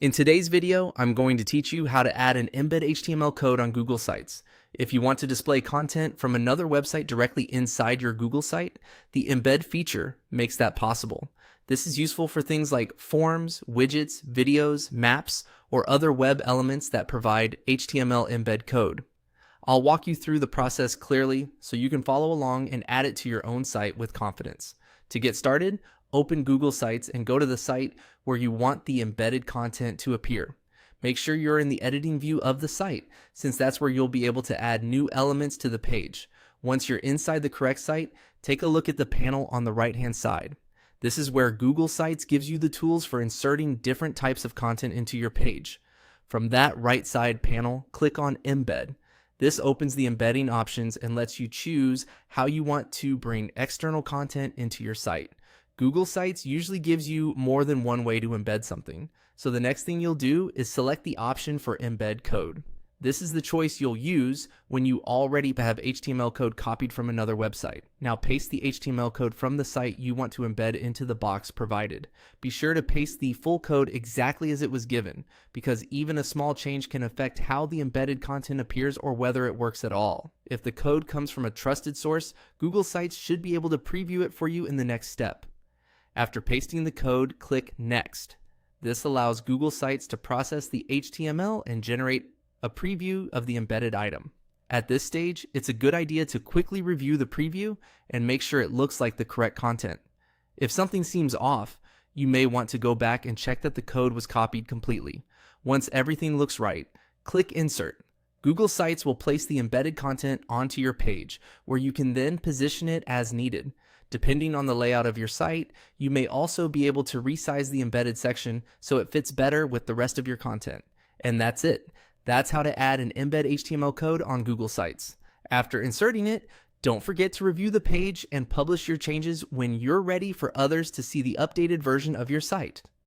In today's video, I'm going to teach you how to add an embed HTML code on Google Sites. If you want to display content from another website directly inside your Google site, the embed feature makes that possible. This is useful for things like forms, widgets, videos, maps, or other web elements that provide HTML embed code. I'll walk you through the process clearly so you can follow along and add it to your own site with confidence. To get started, open Google Sites and go to the site where you want the embedded content to appear. Make sure you're in the editing view of the site, since that's where you'll be able to add new elements to the page. Once you're inside the correct site, take a look at the panel on the right-hand side. This is where Google Sites gives you the tools for inserting different types of content into your page. From that right side panel, click on Embed. This opens the embedding options and lets you choose how you want to bring external content into your site. Google Sites usually gives you more than one way to embed something, so the next thing you'll do is select the option for embed code. This is the choice you'll use when you already have HTML code copied from another website. Now paste the HTML code from the site you want to embed into the box provided. Be sure to paste the full code exactly as it was given, because even a small change can affect how the embedded content appears or whether it works at all. If the code comes from a trusted source, Google Sites should be able to preview it for you in the next step. After pasting the code, click Next. This allows Google Sites to process the HTML and generate a preview of the embedded item. At this stage, it's a good idea to quickly review the preview and make sure it looks like the correct content. If something seems off, you may want to go back and check that the code was copied completely. Once everything looks right, click Insert. Google Sites will place the embedded content onto your page, where you can then position it as needed. Depending on the layout of your site, you may also be able to resize the embedded section so it fits better with the rest of your content. And that's it. That's how to add an embed HTML code on Google Sites. After inserting it, don't forget to review the page and publish your changes when you're ready for others to see the updated version of your site.